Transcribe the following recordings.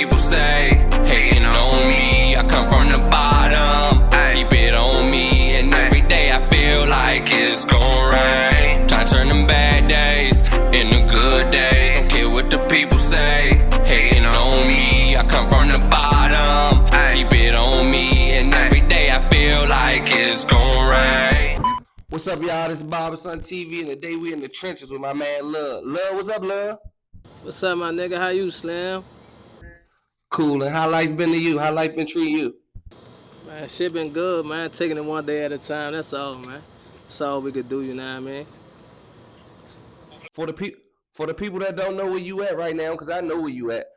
people say. Hating on me, I come from the bottom. Keep it on me, and every day I feel like it's gon' rain. Try to turn them bad days into good days. Don't care what the people say. Hating on me, I come from the bottom. Keep it on me, and every day I feel like it's gon' rain. What's up, y'all? This is Barbarason TV, and today we in the trenches with my man Love. Love, what's up, Love? What's up, my nigga? How you, Slim? Cool, and how life been to you? How life been treating you? Man, shit been good, man. Taking it one day at a time, that's all, man. That's all we could do, you know what I mean? For the people that don't know where you at right now, because I know where you at,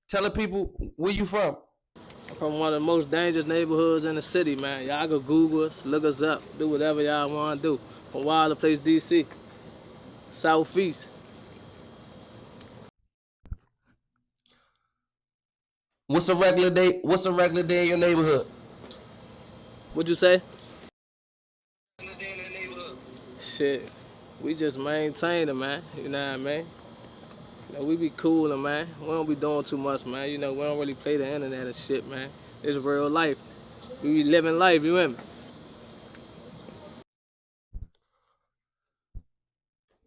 tell the people where you from. I'm from one of the most dangerous neighborhoods in the city, man. Y'all go Google us, look us up, do whatever y'all want to do. From Wilder Place, D.C., Southeast. What's a regular day? What's a regular day in your neighborhood? What'd you say? Shit, we just maintain it, man. You know what I mean? You know, we be coolin', man. We don't be doing too much, man. You know, we don't really play the internet and shit, man. It's real life. We be living life, you hear me?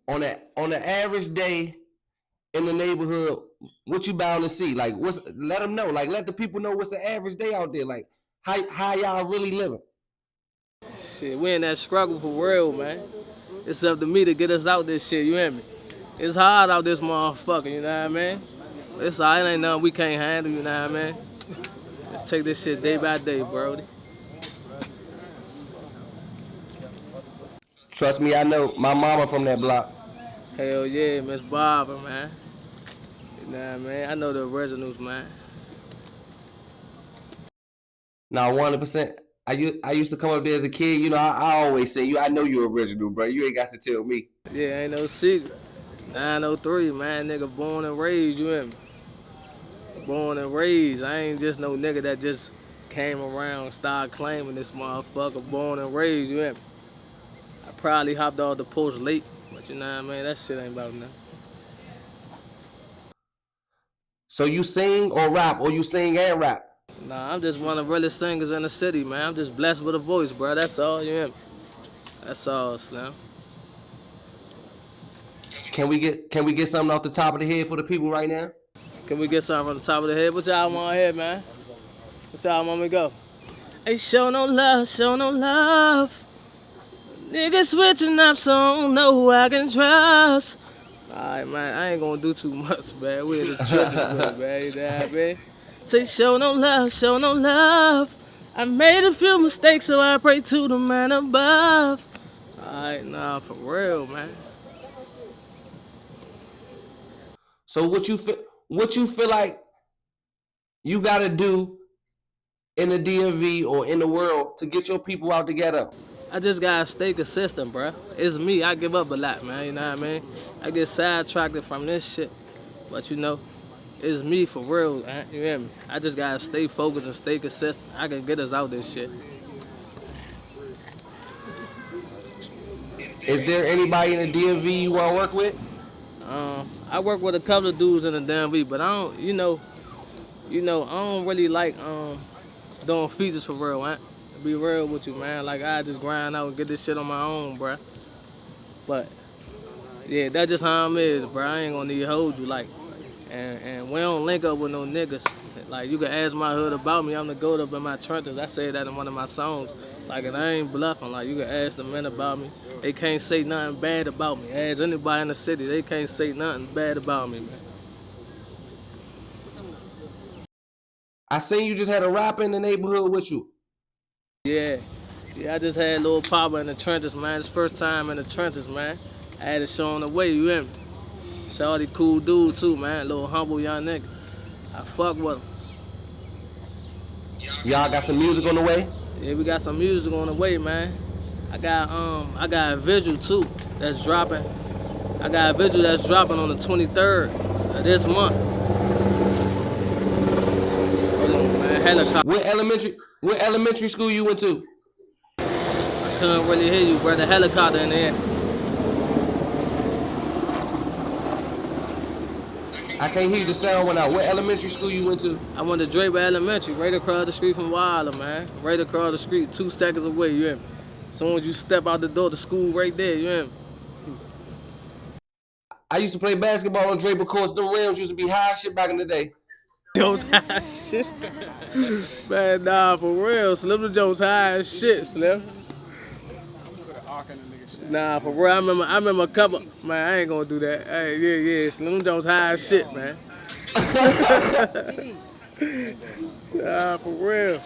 On the average day in the neighborhood, what you bound to see? Like, let them know. Like, let the people know what's the average day out there. Like, how y'all really living? Shit, we in that struggle for real, man. It's up to me to get us out this shit, you hear me? It's hard out this motherfucker, you know what I mean? It's all right, ain't nothing we can't handle, you know what I mean? Let's take this shit day by day, brody. Trust me, I know. My mama from that block. Hell yeah, Miss Barbara, man. You know what I mean? I know the originals, man. Now, 100%. I used to come up there as a kid. You know, I always say, I know you're original, bro. You ain't got to tell me. Yeah, ain't no secret. 903, man, nigga born and raised, you hear me? Born and raised. I ain't just no nigga that just came around and started claiming this motherfucker. Born and raised, you hear me? I probably hopped off the post late, but you know what I mean? That shit ain't about nothing. So you sing or rap, or you sing and rap? Nah, I'm just one of the realest singers in the city, man. I'm just blessed with a voice, bro. That's all, you hear me? That's all, Slim. Can we get something off the top of the head for the people right now? Can we get something from the top of the head? What y'all want here, man? What y'all want me to go? Hey, show no love, show no love. Niggas switching up, so I don't know who I can trust. Alright, man, I ain't gonna do too much, man. We in the trenches with it, man. You know what I mean? Say, show no love, show no love. I made a few mistakes, so I pray to the man above. Alright, nah, for real, man. So what you feel like you gotta do in the DMV or in the world to get your people out together? I just gotta stay consistent, bruh. It's me. I give up a lot, man. You know what I mean? I get sidetracked from this shit. But you know, it's me for real, man. You hear me? I just gotta stay focused and stay consistent. I can get us out this shit. Is there anybody in the DMV you wanna work with? I work with a couple of dudes in the DMV, but I don't, you know, I don't really like doing features for real, man. To be real with you, man. Like, I just grind out and get this shit on my own, bruh. But yeah, that's just how I'm is, bruh. I ain't gonna need to hold you, like, and we don't link up with no niggas. Like, you can ask my hood about me. I'm the goat up in my trenches. I say that in one of my songs. Like, and I ain't bluffing. Like, you can ask the men about me. They can't say nothing bad about me. Ask anybody in the city. They can't say nothing bad about me, man. I seen you just had a rapper in the neighborhood with you. Yeah, I just had Lil Papa in the trenches, man. It's first time in the trenches, man. I had to show him the way, you hear me? Shawty cool dude too, man. Little humble young nigga. I fuck with him. Y'all got some music on the way? Yeah, we got some music on the way, man. I got a visual too that's dropping. I got a visual that's dropping on the 23rd of this month. Hold on, man. Helicopter. What elementary school you went to? I couldn't really hear you, brother. Helicopter in the air. I can't hear the sound when I. What elementary school you went to? I went to Draper Elementary, right across the street from Wilder, man. Right across the street, 2 seconds away, you hear me? As soon as you step out the door, the school right there, you hear me? I used to play basketball on Draper courts. The rims used to be high shit back in the day. Jones high as shit. Man, nah, for real. Slim the Jones high as shit, Slim. Nah, for real. I remember a couple. Man, I ain't gonna do that. Hey, yeah. Slim Jones high as shit, man. Nah, for real.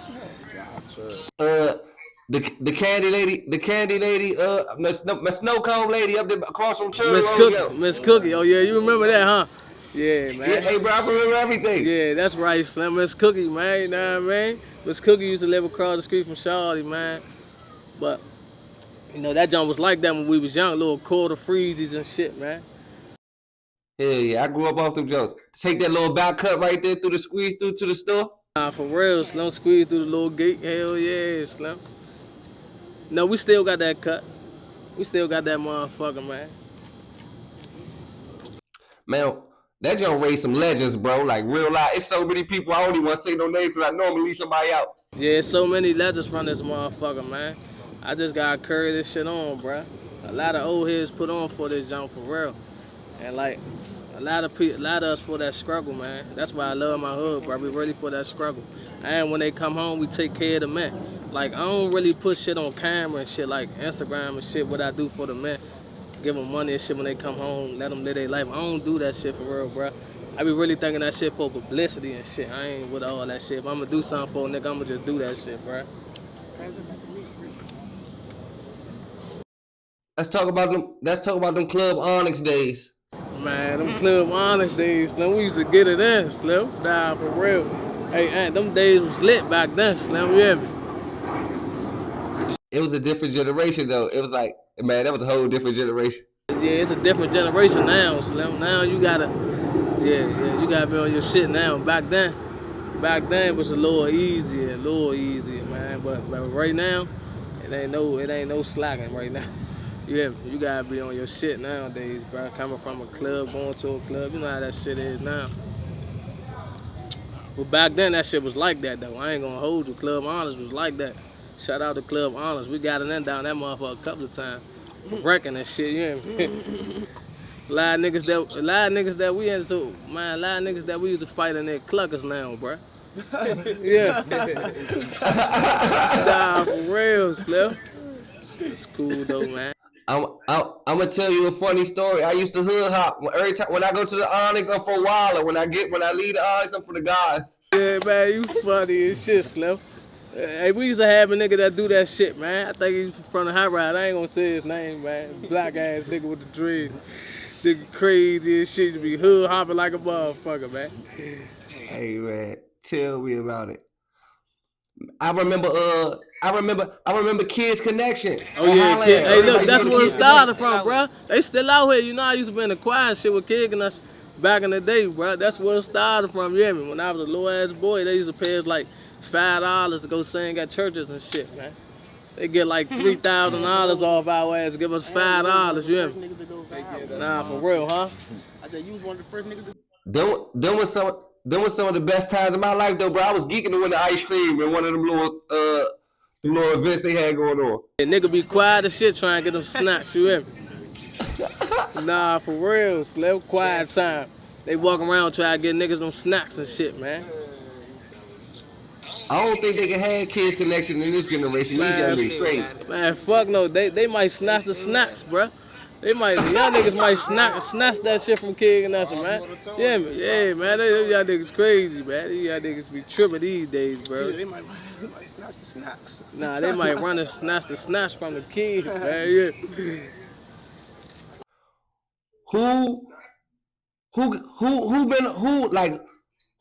The candy lady, my snow cone lady up there across from Turtle. Miss Cookie. Oh yeah, you remember that, huh? Yeah, man. Yeah, hey bro, I remember everything. Yeah, that's right, Slim. Miss Cookie, man. You know what I mean? Miss Cookie used to live across the street from Charlie, man. But you know that junk was like that when we was young, little quarter freezies and shit, man. Hell yeah, I grew up off them jokes. Take that little back cut right there through the squeeze through to the store. Nah, for real, Slim squeeze through the little gate. Hell yeah, Slim. No, we still got that cut. We still got that motherfucker, man. Man, that junk raised some legends, bro. Like real life. It's so many people. I don't even want to say no names because I know I'm gonna leave somebody out. Yeah, so many legends from this motherfucker, man. I just gotta carry this shit on, bro. A lot of old heads put on for this junk for real, and like a lot of us for that struggle, man. That's why I love my hood, bro. We really for that struggle. And when they come home, we take care of the men. Like I don't really put shit on camera and shit like Instagram and shit. What I do for the men, give them money and shit when they come home, let them live their life. I don't do that shit for real, bro. I be really thinking that shit for publicity and shit. I ain't with all that shit. If I'm gonna do something for a nigga, I'm gonna just do that shit, bro. Let's talk about them Club Onyx days. Man, them Club Onyx days, Slim, we used to get it in, Slim. Nah, for real. Hey, them days was lit back then, Slim, you hear me? It was a different generation, though. It was like, man, that was a whole different generation. Yeah, it's a different generation now, Slim. Now you gotta, you gotta be on your shit now. Back then it was a little easier, man. But right now, it ain't no slacking right now. Yeah, you gotta be on your shit nowadays, bro. Coming from a club, going to a club, you know how that shit is now. But back then, that shit was like that, though. I ain't gonna hold you. Club Honors was like that. Shout out to Club Honors. We got it in down that motherfucker a couple of times. Wrecking that shit, you hear me? A lot of niggas that we into, man, a lot of niggas that we used to fight in their cluckers now, bro. Yeah. Nah, for real, Slim. It's cool, though, man. I'm gonna tell you a funny story. I used to hood hop every time when I go to the Onyx. I'm from Wilder. When I leave the Onyx, I'm from the guys. Yeah, man, you funny as shit, Slim. Hey, we used to have a nigga that do that shit, man. I think he's from the high ride. I ain't gonna say his name, man. Black ass nigga with the dread. Nigga crazy as shit. To be hood hopping like a motherfucker, man. Hey, man, tell me about it. I remember Kids Connection. Oh yeah, hey look, that's where it started from, bro. They still out here. You know, I used to be in the choir and shit with Kids Connection back in the day, bro. That's where it started from. You hear me? When I was a little ass boy, they used to pay us like $5 to go sing at churches and shit, man. They get like $3,000 off our ass, give us $5. You hear me? Nah, for real, huh? I said you was one of the first niggas. Them was some of the best times of my life, though, bro. I was geeking to win the ice cream in one of them little events they had going on. Yeah, nigga be quiet as shit trying to get them snacks, you hear me? Nah, for real, Slim, quiet time. They walk around trying to get niggas them snacks and shit, man. I don't think they can have Kids Connection in this generation. These young niggas crazy. Man, fuck no. They might snatch the snacks, bruh. Y'all niggas might snatch that shit from Kid Connection, man. Yeah, man. Yeah, man. Y'all niggas crazy, man. Y'all niggas be tripping these days, bro. Yeah, they might snatch the snacks. Nah, they might run and snatch the snacks from the kids, man. Yeah. Who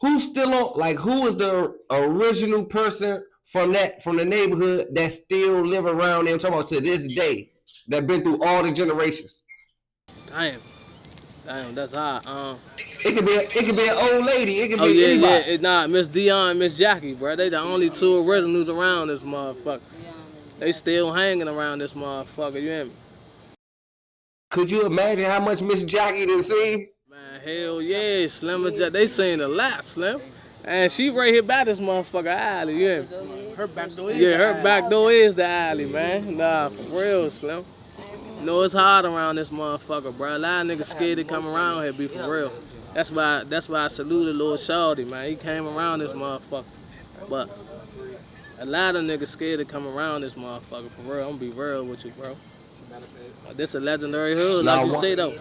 is the original person from the neighborhood that still live around there? I'm talking about to this day, that been through all the generations. Damn, that's hard. It could be an old lady. It could be anybody. Yeah. Nah, Miss Dion and Miss Jackie, bro. They the only two originals around this motherfucker. They still hanging around this motherfucker. You hear me? Could you imagine how much Miss Jackie done seen? Man, Hell yeah, Slim. They saying a lot, Slim. And she right here by this motherfucker alley, yeah. Her back door is Yeah, the her alley. back door is the alley, man. Nah, for real, Slim. You know it's hard around this motherfucker, bro. A lot of niggas scared to come around here, be for real. That's why I saluted Lil Shorty, man. He came around this motherfucker. But a lot of niggas scared to come around this motherfucker, for real. I'm gonna be real with you, bro. This a legendary hood, like you say though.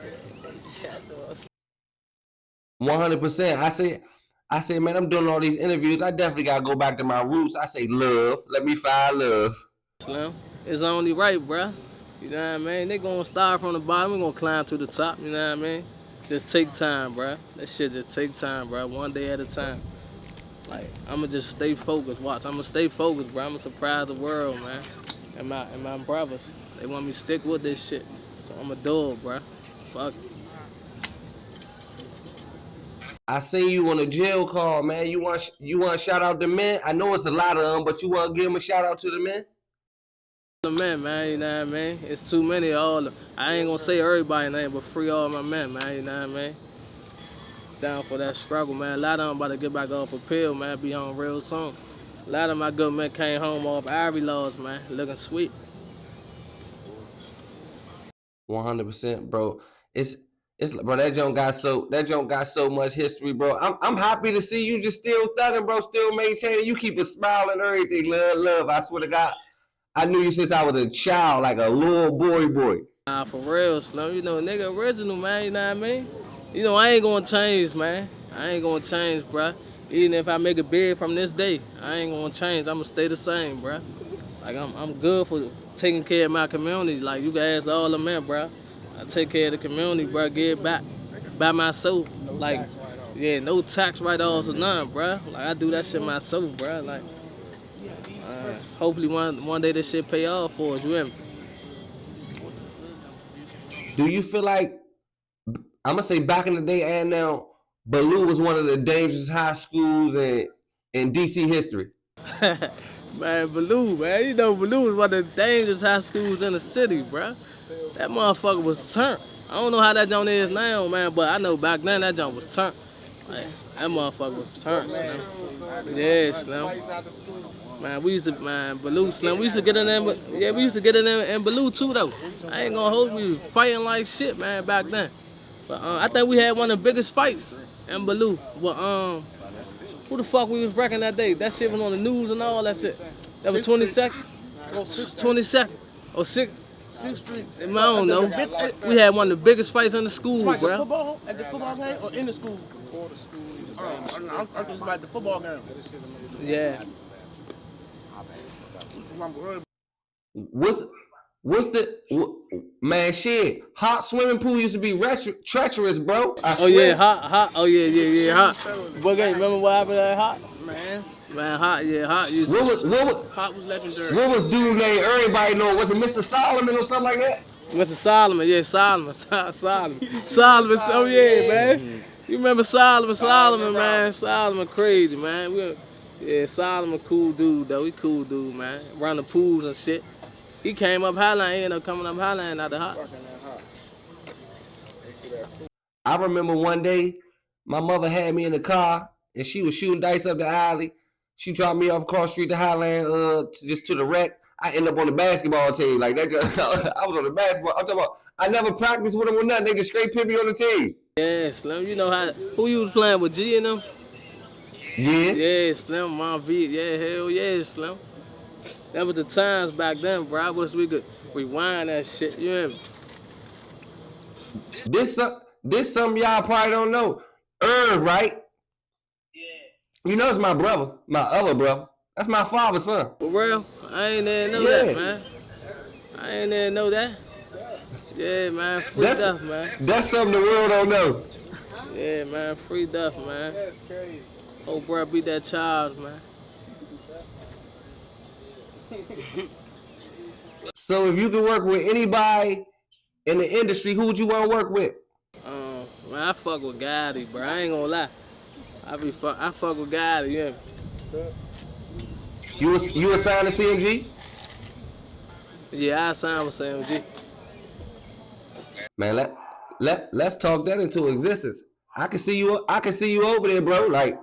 100%. I say, man, I'm doing all these interviews. I definitely gotta go back to my roots. I say, love. Let me find love. Slim, it's only right, bruh. You know what I mean? They gonna start from the bottom. We gonna climb to the top. You know what I mean? Just take time, bruh. That shit just take time, bruh. One day at a time. Like I'ma just stay focused. Watch, I'ma stay focused, bruh. I'ma surprise the world, man. And my brothers, they want me to stick with this shit. So I'm a dog, bruh. Fuck it. I seen you on a jail call, man. You want to shout out the men? I know it's a lot of them, but you want to give them a shout out to the men? The men, man, you know what I mean? It's too many of all. I ain't gonna say everybody's name, but free all my men, man, you know what I mean? Down for that struggle, man. A lot of them about to get back off a pill, man, be on real soon. A lot of my good men came home off Ivory laws, man, looking sweet. 100%, bro. It's bro, that joint got so much history, bro. I'm happy to see you just still thugging, bro, still maintaining. You keep a smile and everything, love. I swear to God, I knew you since I was a child, like a little boy. Nah, for real, Slim. You know, nigga original, man, you know what I mean? You know, I ain't gonna change, man. I ain't gonna change, bruh. Even if I make a bid from this day, I ain't gonna change. I'ma stay the same, bruh. Like, I'm good for taking care of my community. Like, you can ask all the men, bruh. I take care of the community, bruh. Give it back by myself. Like, yeah, no tax write-offs or none, bruh. Like, I do that shit myself, bruh. Like, hopefully one day this shit pay off for us, you hear me? Do you feel like, I'm gonna say back in the day and now, Ballou was one of the dangerous high schools in DC history? Man, Ballou, man. You know Ballou was one of the dangerous high schools in the city, bruh. That motherfucker was turned. I don't know how that joint is now, man, but I know back then that joint was turned. Like, that motherfucker was turned, Slim. Yeah, Slim. Man, Ballou, Slim. We used to get in there, yeah, we used to get in there in Ballou too, though. I ain't gonna hold you, fighting like shit, man, back then. But I think we had one of the biggest fights in Ballou. But who the fuck we was wrecking that day? That shit was on the news and all that shit. That was 22nd? 22nd? Or 6th? 6th Street. I don't know. We had one of the biggest fights in the school, Like bro. at the football game or in the school? Before the school. I'm talking about the football game. Yeah. Man, shit, hot swimming pool used to be treacherous, bro. I Oh swear. yeah, hot. Oh yeah, hot. But remember what happened at hot? Man, hot, yeah, hot. Hot was legendary. What was dude named everybody know? Was it Mr. Solomon or something like that? Mr. Solomon, yeah, Solomon. Solomon, oh yeah, man. You remember Solomon, man. Solomon crazy, man. Yeah, Solomon cool dude, though. He cool dude, man. Around the pools and shit. He came up Highline, he ended up coming up Highline out the hot. I remember one day, my mother had me in the car, and she was shooting dice up the alley. She dropped me off across the street to Highland, just to the rec. I ended up on the basketball team. Like that, I was on the basketball. I'm talking about, I never practiced with them or nothing. They just straight put me on the team. Yeah, Slim, you know who you was playing with, G and them? Yeah. Yeah, Slim, Mom V, yeah, hell yeah, Slim. That was the times back then, bro. I wish we could rewind that shit, you hear me? This something y'all probably don't know. Irv, right? Yeah. You know it's my brother, my other brother. That's my father's son. For real? I ain't there know that, man. I ain't there know that. Yeah, man, free Duff, man. That's something the world don't know. Yeah, man, free Duff, man. That's crazy. Oh, bro, beat that child, man. So if you could work with anybody in the industry, who would you want to work with? Man, I fuck with Gotti, bro. I ain't gonna lie. I fuck with Gotti, yeah. You assigned to CMG? Yeah, I signed with CMG. Man, let's talk that into existence. I can see you. I can see you over there, bro. Like,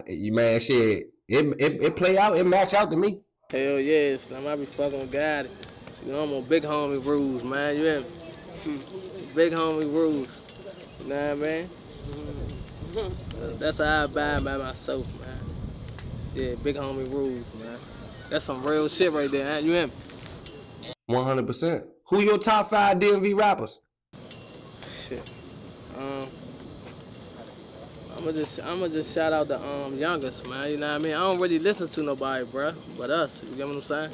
you man, shit. It play out. It match out to me. Hell yeah, Slim. I be fucking with God. You know, I'm on big homie rules, man. You hear me? Big homie rules. You know what I mean? That's how I abide by myself, man. Yeah, big homie rules, man. That's some real shit right there, man. You hear me? 100%. Who your top 5 DMV rappers? Shit. I'ma just shout out the youngest, man. You know what I mean? I don't really listen to nobody, bruh, but us. You get what I'm saying?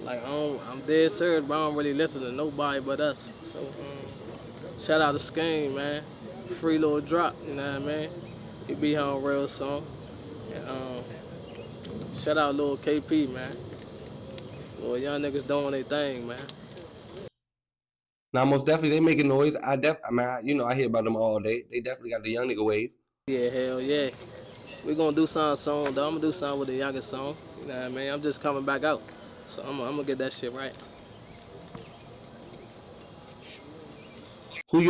Like I'm dead serious, but I don't really listen to nobody but us. So shout out to Skane, man. Free little drop, you know what I mean? He be here on real song. And shout out Lil KP, man. Little young niggas doing their thing, man. Now, most definitely, they making noise. I hear about them all day. They definitely got the young nigga wave. Yeah, hell yeah. We gonna do something soon, though. I'm gonna do something with the youngest song. You know what I mean? I'm just coming back out. So I'm gonna get that shit right. Who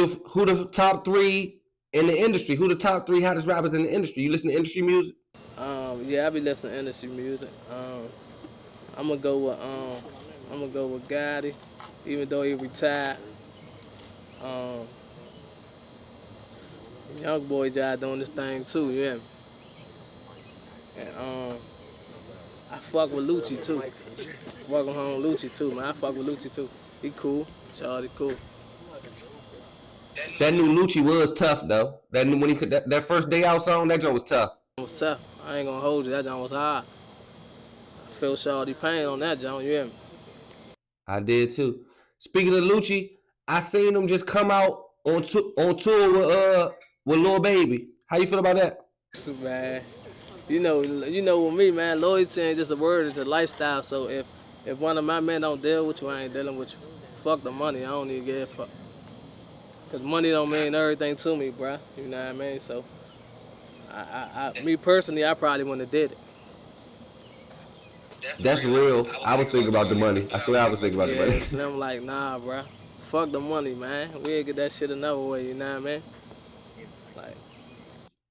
the top 3 in the industry? Who the top 3 hottest rappers in the industry? You listen to industry music? Yeah, I be listening to industry music. I'm gonna go with Gotti, even though he retired. Young boy Jai doing this thing too, you hear me? And I fuck with Lucci too. Welcome home Lucci too, man. I fuck with Lucci too. He cool. Shawty cool. That new Lucci was tough though. That first day out song, that joint was tough. It was tough. I ain't gonna hold you. That joint was hard. I feel Shawty pain on that joint, you hear me? I did too. Speaking of Lucci, I seen him just come out on tour with Lil Baby. How you feel about that? Man, you know with me, man, loyalty ain't just a word, it's a lifestyle. So if one of my men don't deal with you, I ain't dealing with you. Fuck the money, I don't even give a fuck. Cause money don't mean everything to me, bruh. You know what I mean? So, me personally, I probably wouldn't have did it. That's real. I was thinking about the money. I swear I was thinking about the money. And I'm like, nah, bruh. Fuck the money, man. We'll get that shit another way, you know what I mean? Like,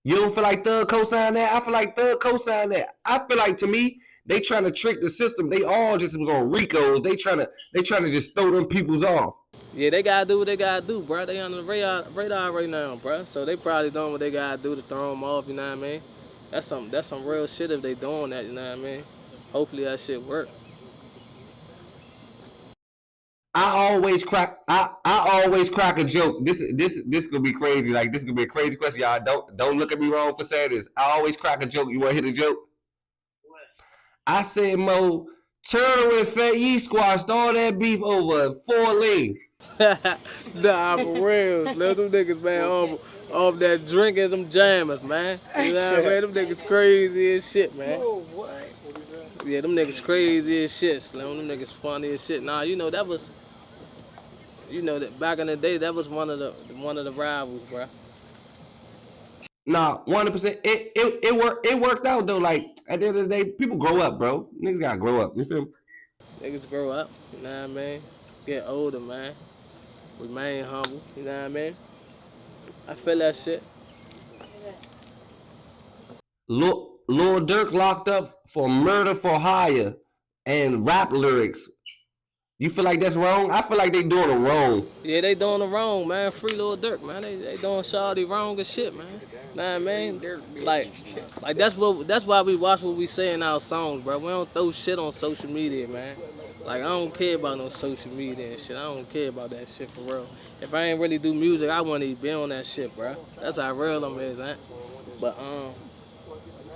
you don't feel like Thug co-signed that? I feel like Thug co-signed that. I feel like, to me, they trying to trick the system. They all just was on Ricos. They trying to just throw them peoples off. Yeah, they gotta do what they gotta do, bro. They on the radar right now, bro. So they probably doing what they gotta do to throw them off. You know what I mean? That's some real shit if they doing that. You know what I mean? Hopefully that shit work. I always crack a joke. This gonna be crazy. Like, this gonna be a crazy question, y'all. Don't look at me wrong for saying this. I always crack a joke. You wanna hear the joke? What? I said, Mo, Turtle and Fat Yee squashed all that beef over 4 lane. Nah, for real. Let them niggas, man, off that drink and them jammers, man. You know what I mean? Them niggas crazy as shit, man. Oh, what? Yeah, them niggas crazy as shit, Slim. Them niggas funny as shit. Nah, that was, that back in the day, that was one of the rivals, bro. Nah, 100%. It worked out though. Like, at the end of the day, people grow up, bro. Niggas gotta grow up. You feel me? Niggas grow up. You know what I mean? Get older, man. Remain humble, you know what I mean? I feel that shit. Lil Durk locked up for murder for hire and rap lyrics. You feel like that's wrong? I feel like they doing it wrong. Yeah, they doing it wrong, man. Free Lil Durk, man. They doing shawty wrong as shit, man. Know what I mean? Like that's why we watch what we say in our songs, bro. We don't throw shit on social media, man. Like, I don't care about no social media and shit. I don't care about that shit for real. If I ain't really do music, I wouldn't even be on that shit, bro. That's how real them is, man. But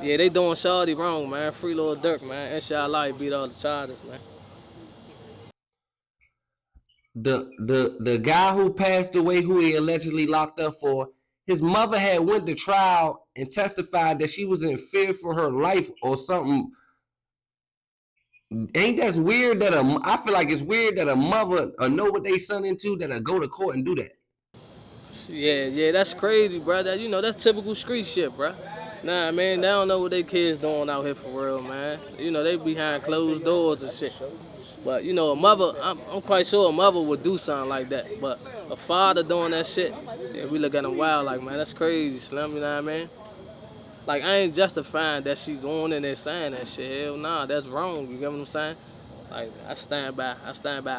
yeah, they doing shawty wrong, man. Free Lil Durk, man. Inshallah, he beat all the charges, man. The guy who passed away, who he allegedly locked up for, his mother had went to trial and testified that she was in fear for her life or something. Ain't that weird that I feel like it's weird that a mother know what they son into that'll go to court and do that. Yeah, that's crazy, bro. That's typical street shit, bro. Nah, man, they don't know what their kids doing out here for real, man. They behind closed doors and shit. But you know, a mother, I'm quite sure a mother would do something like that. But a father doing that shit, yeah, we look at him wild like, man, that's crazy, Slim, you know what I mean? Like, I ain't justifying that she going in there saying that shit. Hell nah, that's wrong, you get what I'm saying? Like, I stand by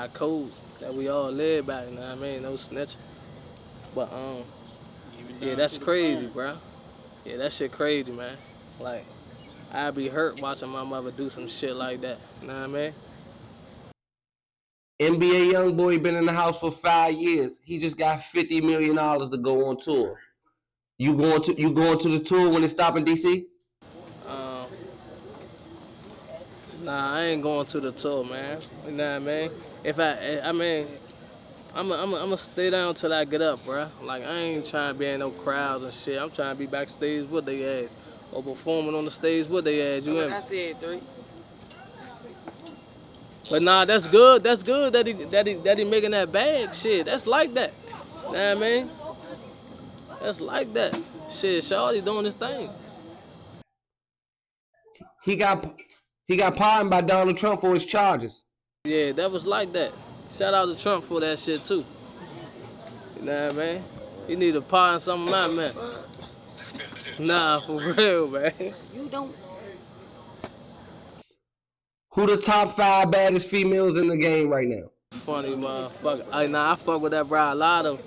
a code that we all live by, you know what I mean? No snitching. But, yeah, that's crazy, bro. Yeah, that shit crazy, man. Like, I'd be hurt watching my mother do some shit like that, you know what I mean? NBA YoungBoy been in the house for 5 years. He just got $50 million to go on tour. You going to the tour when it stop in DC? Nah, I ain't going to the tour, man. You know what I mean? If I mean, I'm gonna stay down till I get up, bro. Like, I ain't trying to be in no crowds and shit. I'm trying to be backstage with they ass. Or performing on the stage with they ass, you hear me? I said 3. But nah, that's good. That's good that he making that bag. Shit, that's like that. You know what I mean? That's like that. Shit, Shawty doing his thing. He got pardoned by Donald Trump for his charges. Yeah, that was like that. Shout out to Trump for that shit too. You know what I mean? He need to pardon some of my men. Nah, for real, man. You don't. Who the top 5 baddest females in the game right now? Funny motherfucker. I fuck with that bro Lotto.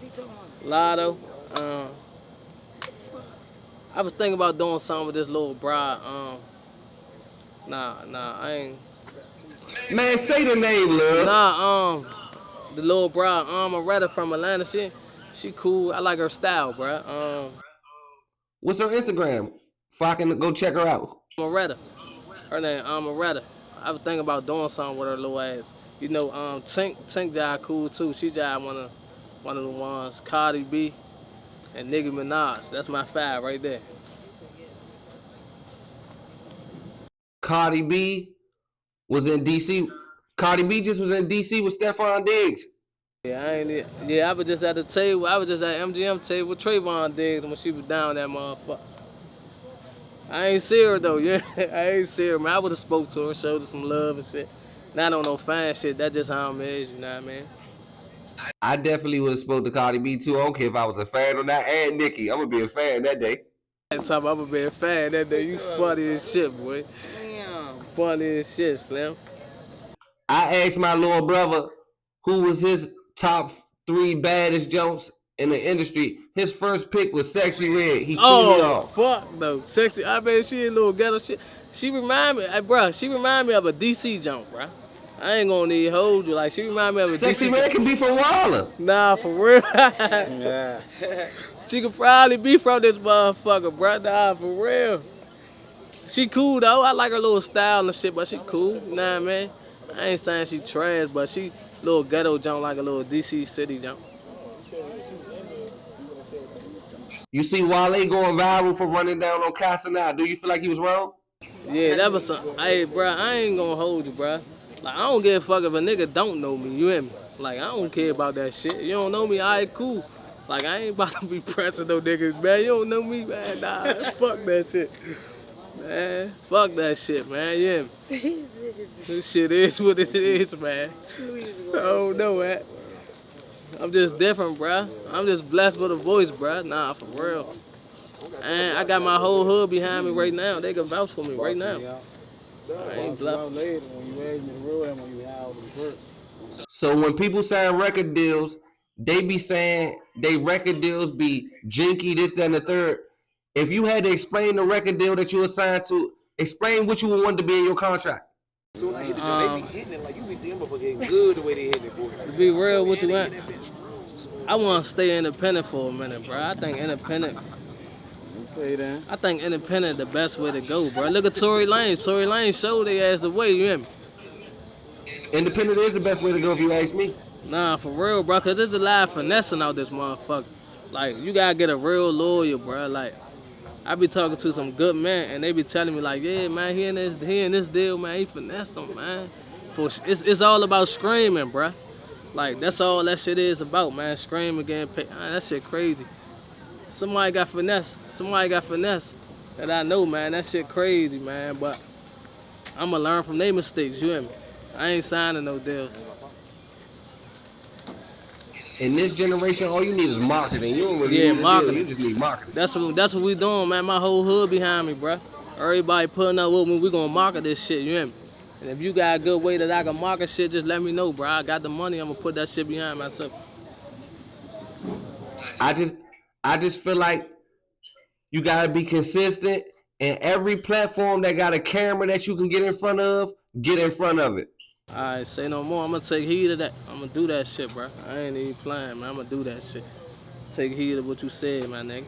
Lotto. I was thinking about doing something with this little bride. Nah, I ain't. Man, say the name, Love. Nah, the little bride, Aretta from Atlanta. She cool. I like her style, bro. What's her Instagram? If I can go check her out. Aretta. Her name Aretta. I was thinking about doing something with her little ass. You know, Tink jive cool too. She jive one of the ones. Cardi B and Nicki Minaj. That's my 5 right there. Cardi B was in DC. Cardi B just was in DC with Stephon Diggs. Yeah, I was just at the table. I was just at MGM table with Trayvon Diggs when she was down that motherfucker. I ain't see her though, yeah. I ain't see her, man. I would have spoke to her, showed her some love and shit. Not on no fan shit. That's just how I'm is, you know what I mean? I definitely would have spoke to Cardi B too. I don't care if I was a fan or not. And Nicki, I'm gonna be a fan that day. That time I'm gonna be a fan that day. You funny as shit, boy. Damn. Funny as shit, Slim. I asked my little brother who was his top 3 baddest jumps in the industry. His first pick was Sexy Red. He threw me off. Fuck though. Sexy. I mean, she a little ghetto shit. She remind me, bruh, she remind me of a DC jump, bruh. I ain't gonna need to hold you. Like, she remind me of a Sexy DC Red can be from Waller. Nah, for real. Yeah. She could probably be from this motherfucker, bruh. Nah, for real. She cool though. I like her little style and shit, but she cool. You know what I mean? I ain't saying she trash, but she little ghetto jump like a little DC city jump. You see Wale going viral for running down on Casanat. Do you feel like he was wrong? Yeah, that was some. Hey, bro, I ain't gonna hold you, bro. Like, I don't give a fuck if a nigga don't know me. You hear me? Like, I don't care about that shit. You don't know me, alright, cool. Like, I ain't about to be pressing no niggas, man. You don't know me, man. Nah, fuck that shit. Man, fuck that shit, man. You hear me? This shit is what it is, man. I don't know, man. I'm just different, bruh. I'm just blessed with a voice, bruh. Nah, for real. And I got my whole hood behind me right now. They can vouch for me right now. I ain't bluffing. So when people sign record deals, they be saying they record deals be jinky, this, that, and the third. If you had to explain the record deal that you were signed to, explain what you would want to be in your contract. So when I hit the joint, they be hitting it like you be thinking about getting good the way they hit it, boy. To be real, what you want? I want to stay independent for a minute, bro. I think independent the best way to go, bro. Look at Tory Lanez. Tory Lanez showed they ass the way, you hear me? Independent is the best way to go if you ask me. Nah, for real, bro, because there's a lot of finessing out this motherfucker. Like, you got to get a real lawyer, bro. Like, I be talking to some good men, and they be telling me, like, yeah, man, he in this deal, man, he finessed them, man. It's all about screaming, bro. Like, that's all that shit is about, man. Screaming, getting paid. Man, that shit crazy. Somebody got finesse that I know, man. That shit crazy, man. But I'ma learn from their mistakes, you hear me? I ain't signing no deals. In this generation, all you need is marketing. You don't really Yeah, need a deal. marketing. You just need marketing. That's what we doing, man. My whole hood behind me, bro. Everybody putting up with me. We gonna market this shit. You hear me? And if you got a good way that I can market shit, just let me know, bro. I got the money. I'm gonna put that shit behind myself. I just feel like you gotta be consistent, and every platform that got a camera that you can get in front of, get in front of it. Alright, say no more. I'm gonna take heed of that. I'm gonna do that shit, bro. I ain't even playing, man. I'm gonna do that shit. Take heed of what you said, my nigga.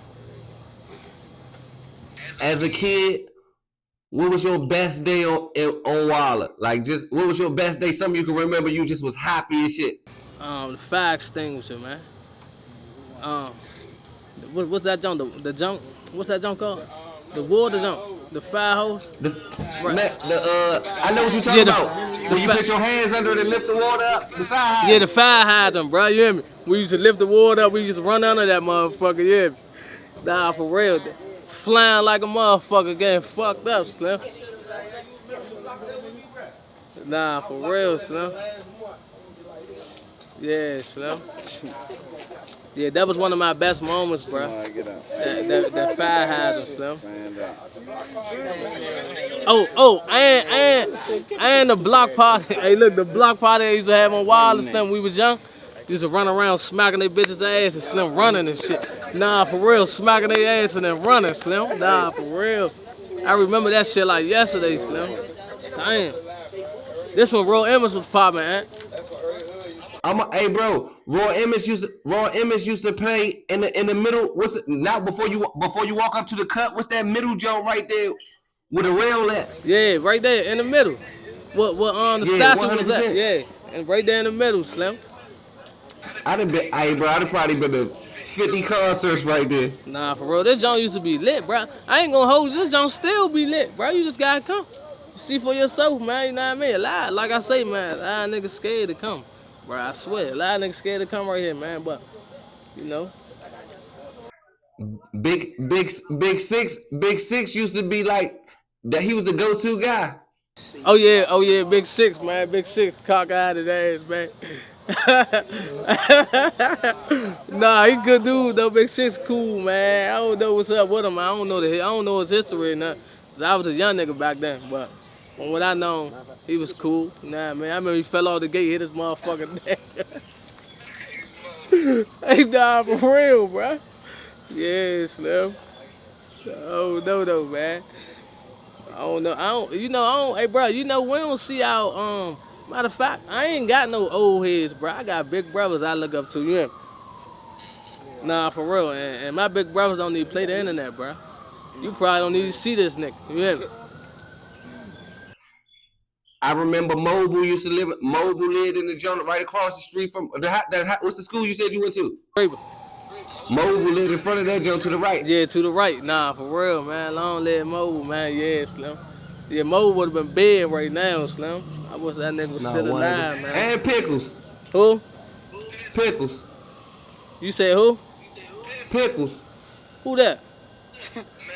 As a kid, what was your best day on Walla? Like, just what was your best day? Something you can remember you just was happy as shit. The fire extinguisher, man. What's that junk? The junk? What's that junk called? The water junk. The fire hose. I know what you're talking about. When you put your hands under it and lift the water up, the fire hydrant. Yeah, the fire hydrant, bro. You hear me? We used to lift the water up. We used to run under that motherfucker. Yeah. Nah, for real. Flying like a motherfucker, getting fucked up, Slim. Nah, for real, Slim. Yeah, Slim. Yeah, that was one of my best moments, bro. That fire hydrant, Slim. I ain't the block party. Hey, look, the block party I used to have on Wild and Slim when we was young. Used to run around smacking their bitches' ass and Slim running and shit. Nah, for real, smacking their ass and then running, Slim. Nah, for real. I remember that shit like yesterday, Slim. Damn. This one, Royal Emmons was popping, eh? Hey, bro. Royal Emmons used to play in the middle. Not before you walk up to the cut? What's that middle joint right there with a rail at? Yeah, right there in the middle. What the statue was at? Yeah, and right there in the middle, Slim. I'd have probably been to 50 concerts right there. Nah, for real, this joint used to be lit, bro. I ain't gonna hold you. This joint still be lit, bro. You just gotta come. See for yourself, man. You know what I mean? A lot, like I say, man, a lot of niggas scared to come. Bro, I swear, a lot of niggas scared to come right here, man. But, you know. Big Six used to be like that. He was the go-to guy. Oh yeah, Big Six, man. Big Six, cock-eyed ass, man. Nah, he good dude though. Big Six cool, man. I don't know what's up with him. I don't know his history or nothing. 'Cause I was a young nigga back then, but from what I know, he was cool. Nah, man. I remember he fell off the gate, hit his motherfucking neck. He died for real, bro. Yeah, Slim. Oh no, man. I don't know. Hey, bro, you know, we don't see our, matter of fact, I ain't got no old heads, bro. I got big brothers I look up to, you hear me? Nah, for real. And my big brothers don't need to play the internet, bro. You probably don't need to see this nigga, you hear me? I remember Mobile lived in the joint right across the street from what's the school you said you went to? Mobile lived in front of that joint to the right. Yeah, to the right. Nah, for real, man. Long live Mobile, man. Yeah, Slim. Yeah, Mobile would have been big right now, Slim. I wish that nigga was still alive, man. And Pickles. Who? Pickles. You said who? Pickles. Who that?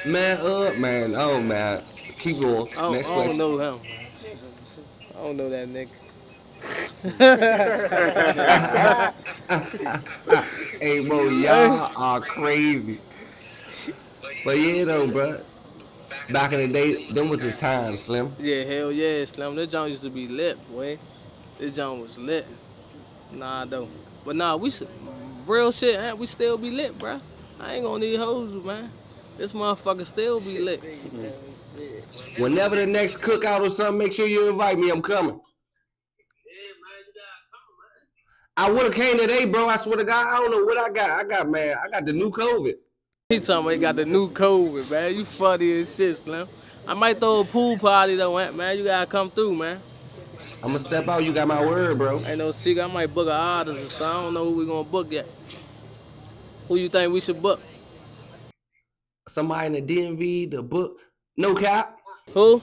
Man. Oh, man. Keep going. Next question. I don't know him. I don't know that nigga. Hey, bro, y'all are crazy. But yeah, though, bro. Back in the day, them was the time, Slim. Yeah, hell yeah, Slim. This joint used to be lit, boy. This joint was lit. Nah, though. But nah, real shit, we still be lit, bro. I ain't gonna need hoes, man. This motherfucker still be lit. Whenever the next cookout or something, make sure you invite me. I'm coming. I would have came today, bro. I swear to God, I don't know what I got. I got the new COVID. He talking about he got the new COVID, man. You funny as shit, Slim. I might throw a pool party though, man. You gotta come through, man. I'm gonna step out. You got my word, bro. Ain't no secret. I might book an artist or something. I don't know who we gonna book yet. Who you think we should book? Somebody in the DMV, the book. No cap. Who?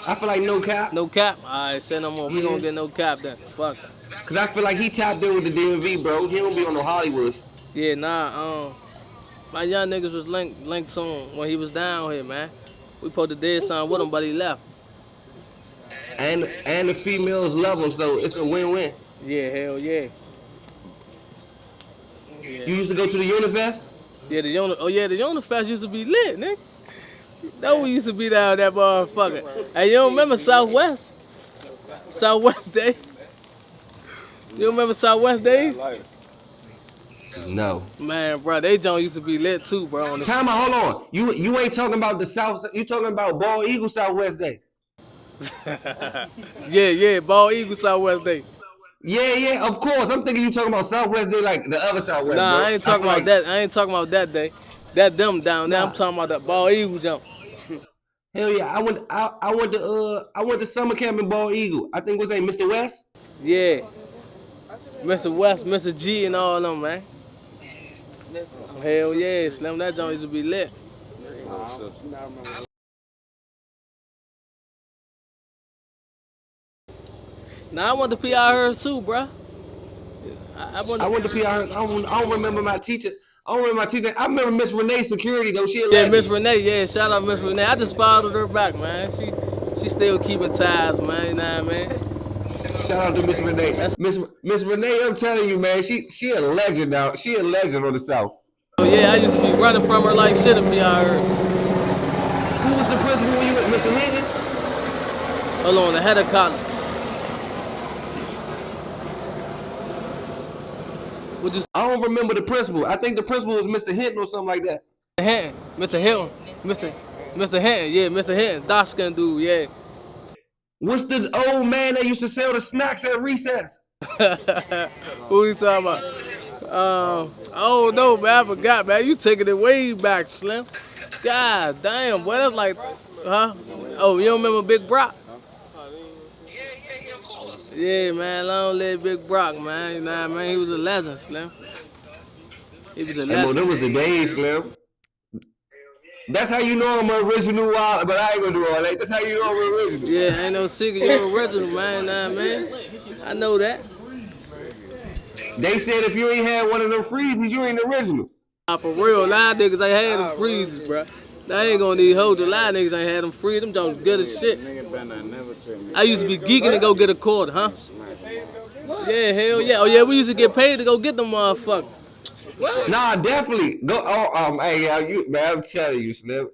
I feel like no cap. No cap? Alright, say no more. We gonna get no cap then. Fuck it. Cause I feel like he tapped in with the DMV, bro. He don't be on no Hollywood. Yeah, nah, my young niggas was linked to him when he was down here, man. We supposed to did something with him, but he left. and the females love them, so it's a win-win. Yeah, hell yeah. You used to go to the Unifest? Yeah, the Unifest used to be lit, nigga. That we used to be down that motherfucker. Hey, you don't remember Southwest? Southwest Day? You remember Southwest Day? No. Man, bro, they John used to be lit too, bro. Time out, hold on. You ain't talking about the South. You talking about Bald Eagle Southwest Day? Yeah, Bald Eagle Southwest Day. Yeah, of course. I'm thinking you talking about Southwest Day, like the other Southwest. Nah, bro. I ain't talking about that. I ain't talking about that day. That them down there. Nah. I'm talking about that Bald Eagle jump. Hell yeah, I went to summer camp in Bald Eagle. I think what's his name, Mr. West? Yeah. Mr. West, Mr. G, and all them, man. Hell yeah, Slim, that joint used to be lit. Now I went to PR too, bro. I went to PR. I don't remember my teacher. I remember Miss Renee security though. She a yeah, legend. Miss Renee. Yeah, shout out Miss Renee. I just followed her back, man. She still keeping ties, man. You know what I mean? Shout out to Miss Renee. Miss Renee, I'm telling you, man, she a legend now. She a legend on the South. Oh yeah, I used to be running from her like shit at PR. Who was the principal when you went, Mr. Hinton? Hold on, the head of college. I don't remember the principal. I think the principal was Mr. Hinton or something like that. Hinton, Mr. Hinton, Mr. Hinton, yeah, Mr. Hinton, dark skin dude, yeah. What's the old man that used to sell the snacks at recess? Who you talking about? I don't know, man. I forgot, man. You taking it way back, Slim. God damn, boy, that's like, huh? Oh, you don't remember Big Brock? Yeah, man, long live Big Brock, man. You know what I mean? He was a legend, Slim. He was a legend. Hey, them was the days, Slim. That's how you know I'm original, but I ain't gonna do all that. That's how you know I'm original. Yeah, ain't no secret. You're original, man. You know what I mean? I know that. They said if you ain't had one of them freezes, you ain't original. For real, a lot of niggas ain't had them freezes, bro. They ain't gonna need hold. A lot of niggas ain't had them freezes. Them joints good as shit. I used to be geeking to go get a quarter, huh? Yeah, hell yeah. Oh yeah, we used to get paid to go get them motherfuckers. What? Nah, definitely. Go. Hey, you, man, I'm telling you, Slim.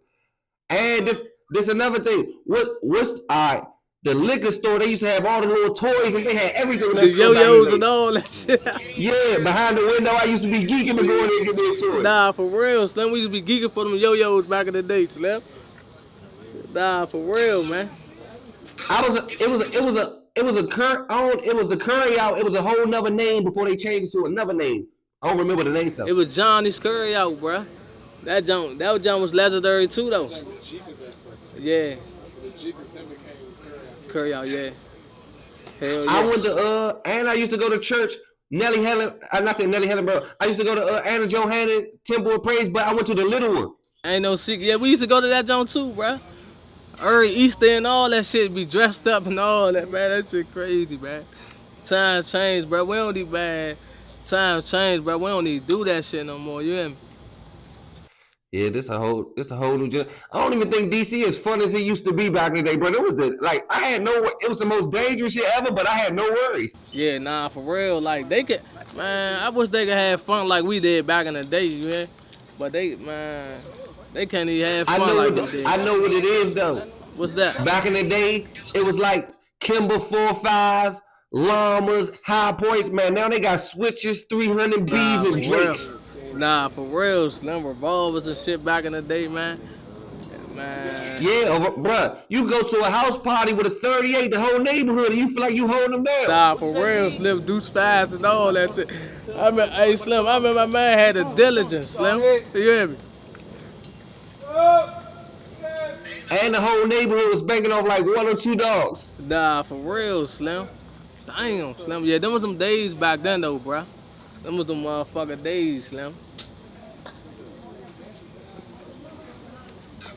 And this another thing. What's all right? The liquor store, they used to have all the little toys and they had everything. The yo-yos and all that shit. Yeah, behind the window, I used to be geeking to go in there and get me a toy. Nah, for real, Slim. We used to be geeking for them yo-yos back in the day, Slim. Nah, for real, man. It was the curry out. It was a whole nother name before they changed it to another name. I don't remember the name. It was Johnny's Curry Out, bruh. That John was legendary too, though. Yeah. Curry Out, yeah. Hell yeah. I went to and I used to go to church. Nelly Helen, I'm not saying Nelly Helen, bro. I used to go to Anna Johanna Temple of Praise, but I went to the little one. Ain't no secret. Yeah, we used to go to that John too, bruh. Early Easter and all that shit, be dressed up and all that, man. That shit crazy, man. Times changed, bro. We don't need bad. Times changed, bro. We don't need to do that shit no more. You hear me? Yeah, this a whole new generation. I don't even think DC as fun as it used to be back in the day, bro. It was it was the most dangerous shit ever, but I had no worries. Yeah, nah, for real. Like they could, man. I wish they could have fun like we did back in the day, you hear? But they can't even have fun like we did. I know what it is though. What's that? Back in the day, it was like Kimber 4.5s, llamas, high points, man. Now they got switches, 300 Bs and Drakes. Nah, for real, Slim revolvers and shit back in the day, man. Man. Yeah, bruh. You go to a house party with a 38, the whole neighborhood, and you feel like you holding them down. Nah, for real, Slim, Deuce Fast and all that shit. Hey, Slim, I remember my man had a diligence, Slim. You hear me? And the whole neighborhood was banking off like 1 or 2 dogs. Nah, for real, Slim. Damn, Slim. Yeah, them was them days back then, though, bruh. Them was them motherfucking days, Slim.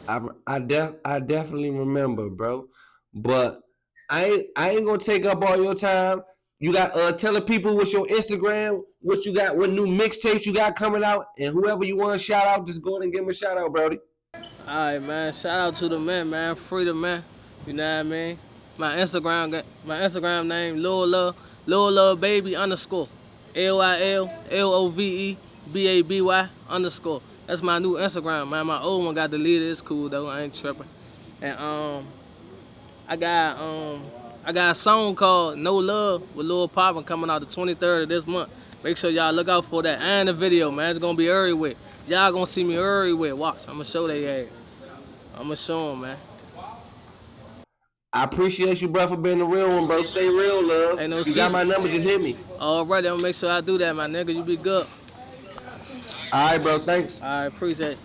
I definitely remember, bro. But I ain't gonna take up all your time. You got tell the people what's your Instagram, what you got, what new mixtapes you got coming out, and whoever you want to shout out, just go ahead and give them a shout out, Brody. All right, man. Shout out to the men, man. Free the men. You know what I mean? My Instagram name Lil Love, Lil Love Baby _ LILLOVEBABY _ That's my new Instagram, man. My old one got deleted. It's cool though. I ain't tripping. And I got a song called No Love with Lil Papa coming out the 23rd of this month. Make sure y'all look out for that and the video, man. It's gonna be everywhere. Y'all gonna see me everywhere. Watch, I'm gonna show they ass. I'm gonna show them, man. I appreciate you, bro, for being the real one, bro. Stay real, love. Ain't no you secret. got my number, just hit me. All right, I'm gonna make sure I do that, my nigga. You be good. All right, bro. Thanks. I appreciate it.